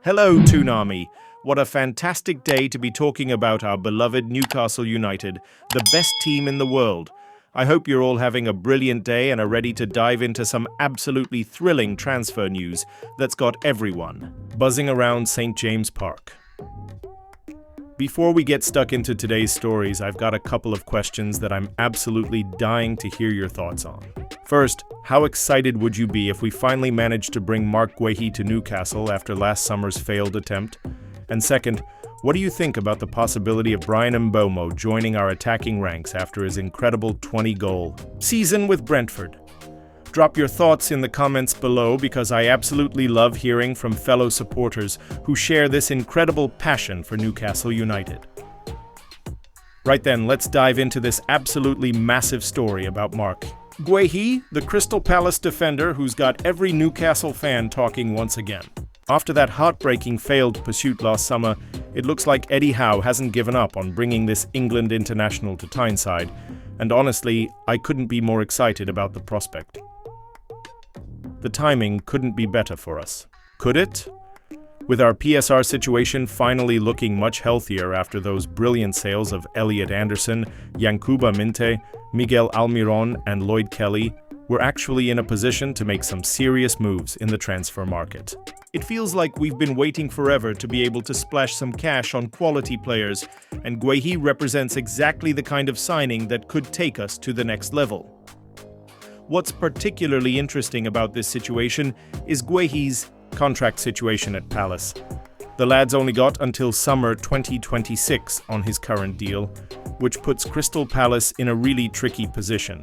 Hello, Toonami. What a fantastic day to be talking about our beloved Newcastle United, the best team in the world. I hope you're all having a brilliant day and are ready to dive into some absolutely thrilling transfer news that's got everyone buzzing around St. James Park. Before we get stuck into today's stories, I've got a couple of questions that I'm absolutely dying to hear your thoughts on. First, how excited would you be if we finally managed to bring Marc Guehi to Newcastle after last summer's failed attempt? And second, what do you think about the possibility of Bryan Mbeumo joining our attacking ranks after his incredible 20-goal season with Brentford? Drop your thoughts in the comments below because I absolutely love hearing from fellow supporters who share this incredible passion for Newcastle United. Right then, let's dive into this absolutely massive story about Marc Guehi, the Crystal Palace defender who's got every Newcastle fan talking once again. After that heartbreaking failed pursuit last summer, it looks like Eddie Howe hasn't given up on bringing this England international to Tyneside, and honestly, I couldn't be more excited about the prospect. The timing couldn't be better for us. Could it? With our PSR situation finally looking much healthier after those brilliant sales of Elliot Anderson, Yankuba Minte, Miguel Almiron, and Lloyd Kelly, we're actually in a position to make some serious moves in the transfer market. It feels like we've been waiting forever to be able to splash some cash on quality players, and Guehi represents exactly the kind of signing that could take us to the next level. What's particularly interesting about this situation is Guehi's contract situation at Palace. The lad's only got until summer 2026 on his current deal, which puts Crystal Palace in a really tricky position.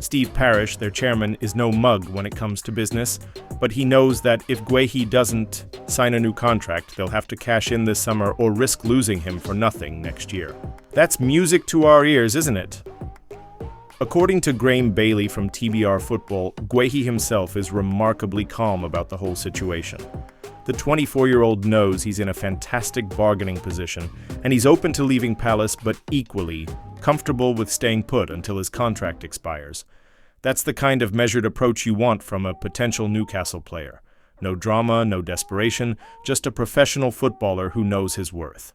Steve Parish, their chairman, is no mug when it comes to business, but he knows that if Guehi doesn't sign a new contract, they'll have to cash in this summer or risk losing him for nothing next year. That's music to our ears, isn't it? According to Graham Bailey from TBR Football, Guehi himself is remarkably calm about the whole situation. The 24-year-old knows he's in a fantastic bargaining position, and he's open to leaving Palace but equally comfortable with staying put until his contract expires. That's the kind of measured approach you want from a potential Newcastle player. No drama, no desperation, just a professional footballer who knows his worth.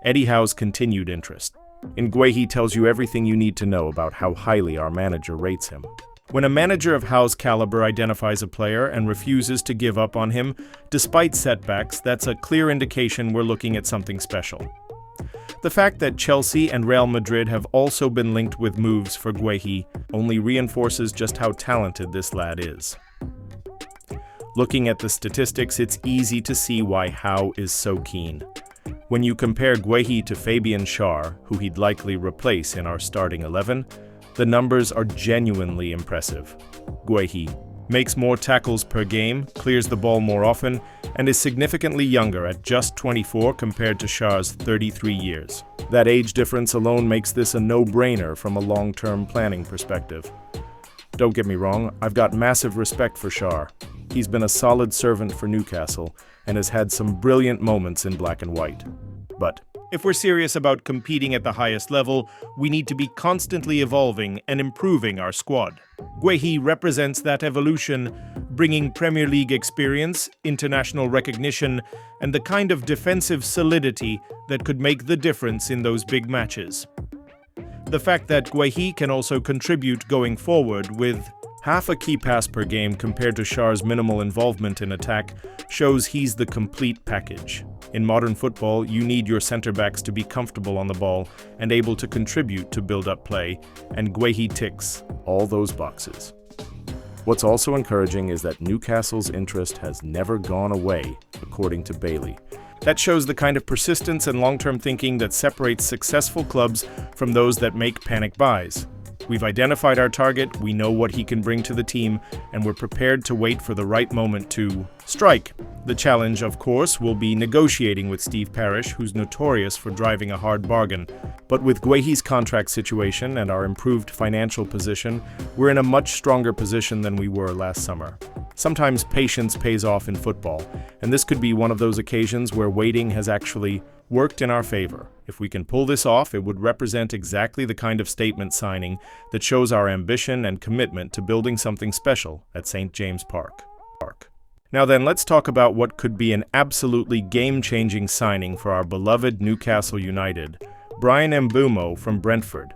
Eddie Howe's continued interest in Guehi tells you everything you need to know about how highly our manager rates him. When a manager of Howe's caliber identifies a player and refuses to give up on him, despite setbacks, that's a clear indication we're looking at something special. The fact that Chelsea and Real Madrid have also been linked with moves for Guehi only reinforces just how talented this lad is. Looking at the statistics, it's easy to see why Howe is so keen. When you compare Guehi to Fabian Schär, who he'd likely replace in our starting 11, the numbers are genuinely impressive. Guehi makes more tackles per game, clears the ball more often, and is significantly younger at just 24 compared to Schär's 33 years. That age difference alone makes this a no-brainer from a long-term planning perspective. Don't get me wrong, I've got massive respect for Schär. He's been a solid servant for Newcastle and has had some brilliant moments in black and white. But if we're serious about competing at the highest level, we need to be constantly evolving and improving our squad. Guehi represents that evolution, bringing Premier League experience, international recognition, and the kind of defensive solidity that could make the difference in those big matches. The fact that Guehi can also contribute going forward with half a key pass per game compared to Schär's minimal involvement in attack shows he's the complete package. In modern football, you need your centre-backs to be comfortable on the ball and able to contribute to build-up play, and Guehi ticks all those boxes. What's also encouraging is that Newcastle's interest has never gone away, according to Bailey. That shows the kind of persistence and long-term thinking that separates successful clubs from those that make panic buys. We've identified our target, we know what he can bring to the team, and we're prepared to wait for the right moment to strike. The challenge, of course, will be negotiating with Steve Parish, who's notorious for driving a hard bargain. But with Guehi's contract situation and our improved financial position, we're in a much stronger position than we were last summer. Sometimes patience pays off in football, and this could be one of those occasions where waiting has actually worked in our favor. If we can pull this off, it would represent exactly the kind of statement signing that shows our ambition and commitment to building something special at St. James Park. Now then, let's talk about what could be an absolutely game-changing signing for our beloved Newcastle United, Bryan Mbeumo from Brentford.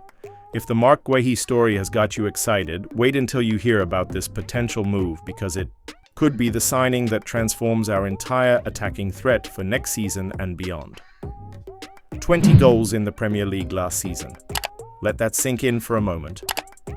If the Marc Guehi story has got you excited, wait until you hear about this potential move, because it could be the signing that transforms our entire attacking threat for next season and beyond. 20 goals in the Premier League last season. Let that sink in for a moment.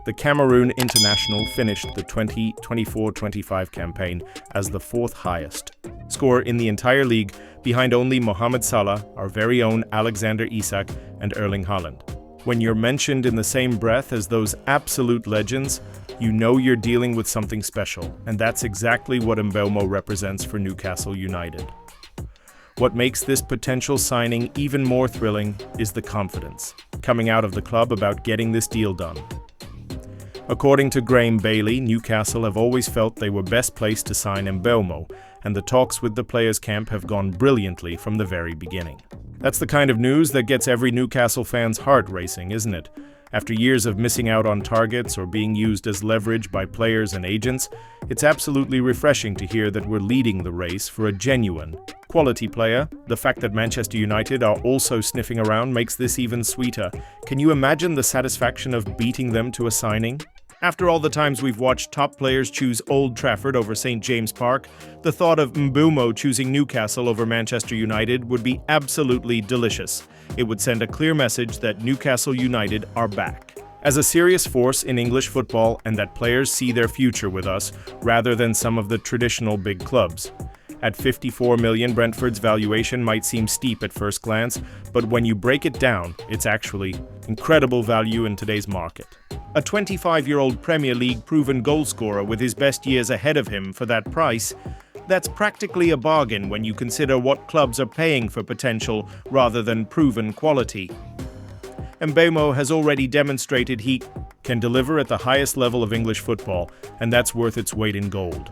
The Cameroon international finished the 2024-25 campaign as the fourth highest scorer in the entire league, behind only Mohamed Salah, our very own Alexander Isak, and Erling Haaland. When you're mentioned in the same breath as those absolute legends, you know you're dealing with something special, and that's exactly what Mbeumo represents for Newcastle United. What makes this potential signing even more thrilling is the confidence coming out of the club about getting this deal done. According to Graham Bailey, Newcastle have always felt they were best placed to sign Mbeumo, and the talks with the players' camp have gone brilliantly from the very beginning. That's the kind of news that gets every Newcastle fan's heart racing, isn't it? After years of missing out on targets or being used as leverage by players and agents, it's absolutely refreshing to hear that we're leading the race for a genuine, quality player. The fact that Manchester United are also sniffing around makes this even sweeter. Can you imagine the satisfaction of beating them to a signing? After all the times we've watched top players choose Old Trafford over St. James Park, the thought of Mbeumo choosing Newcastle over Manchester United would be absolutely delicious. It would send a clear message that Newcastle United are back as a serious force in English football, and that players see their future with us rather than some of the traditional big clubs. At 54 million, Brentford's valuation might seem steep at first glance, but when you break it down, it's actually incredible value in today's market. A 25-year-old Premier League proven goalscorer with his best years ahead of him for that price, that's practically a bargain when you consider what clubs are paying for potential rather than proven quality. Mbeumo has already demonstrated he can deliver at the highest level of English football, and that's worth its weight in gold.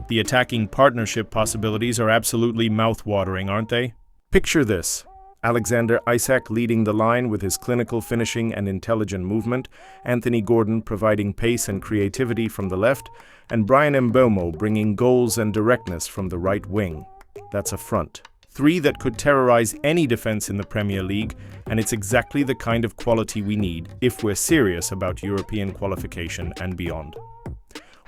The attacking partnership possibilities are absolutely mouth-watering, aren't they? Picture this: Alexander Isak leading the line with his clinical finishing and intelligent movement, Anthony Gordon providing pace and creativity from the left, and Bryan Mbeumo bringing goals and directness from the right wing. That's a front three that could terrorize any defense in the Premier League, and it's exactly the kind of quality we need if we're serious about European qualification and beyond.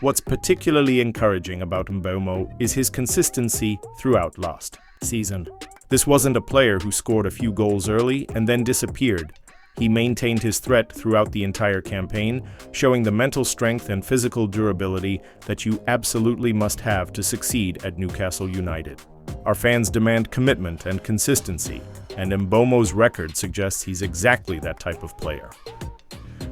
What's particularly encouraging about Mbeumo is his consistency throughout last season. This wasn't a player who scored a few goals early and then disappeared. He maintained his threat throughout the entire campaign, showing the mental strength and physical durability that you absolutely must have to succeed at Newcastle United. Our fans demand commitment and consistency, and Mbeumo's record suggests he's exactly that type of player.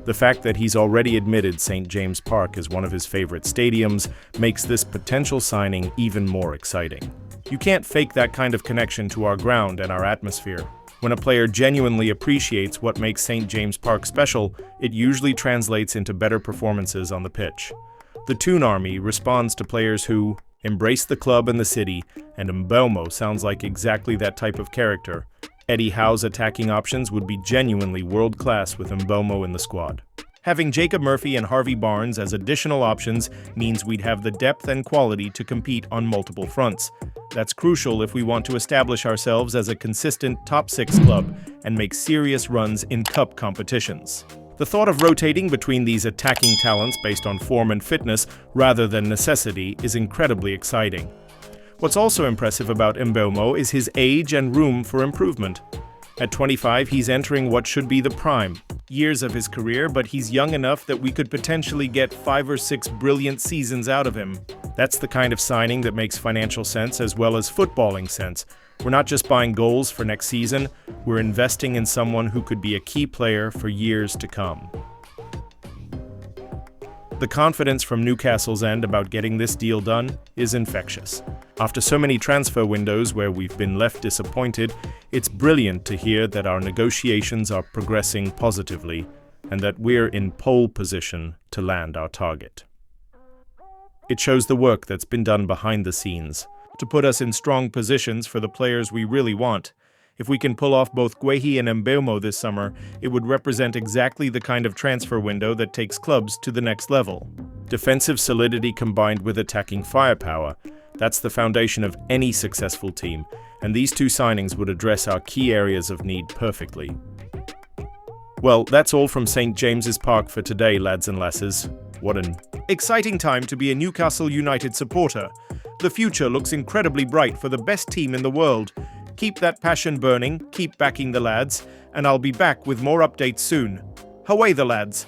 The fact that he's already admitted St. James Park as one of his favorite stadiums makes this potential signing even more exciting. You can't fake that kind of connection to our ground and our atmosphere. When a player genuinely appreciates what makes St. James Park special, it usually translates into better performances on the pitch. The Toon Army responds to players who embrace the club and the city, and Mbeumo sounds like exactly that type of character. Eddie Howe's attacking options would be genuinely world-class with Mbeumo in the squad. Having Jacob Murphy and Harvey Barnes as additional options means we'd have the depth and quality to compete on multiple fronts. That's crucial if we want to establish ourselves as a consistent top-six club and make serious runs in cup competitions. The thought of rotating between these attacking talents based on form and fitness rather than necessity is incredibly exciting. What's also impressive about Mbeumo is his age and room for improvement. At 25, he's entering what should be the prime years of his career, but he's young enough that we could potentially get 5 or 6 brilliant seasons out of him. That's the kind of signing that makes financial sense as well as footballing sense. We're not just buying goals for next season, we're investing in someone who could be a key player for years to come. The confidence from Newcastle's end about getting this deal done is infectious. After so many transfer windows where we've been left disappointed, it's brilliant to hear that our negotiations are progressing positively and that we're in pole position to land our target. It shows the work that's been done behind the scenes to put us in strong positions for the players we really want. If we can pull off both Guehi and Mbeumo this summer, it would represent exactly the kind of transfer window that takes clubs to the next level. Defensive solidity combined with attacking firepower. That's the foundation of any successful team, and these two signings would address our key areas of need perfectly. Well, that's all from St. James's Park for today, lads and lasses. What an exciting time to be a Newcastle United supporter. The future looks incredibly bright for the best team in the world. Keep that passion burning, keep backing the lads, and I'll be back with more updates soon. Away the lads.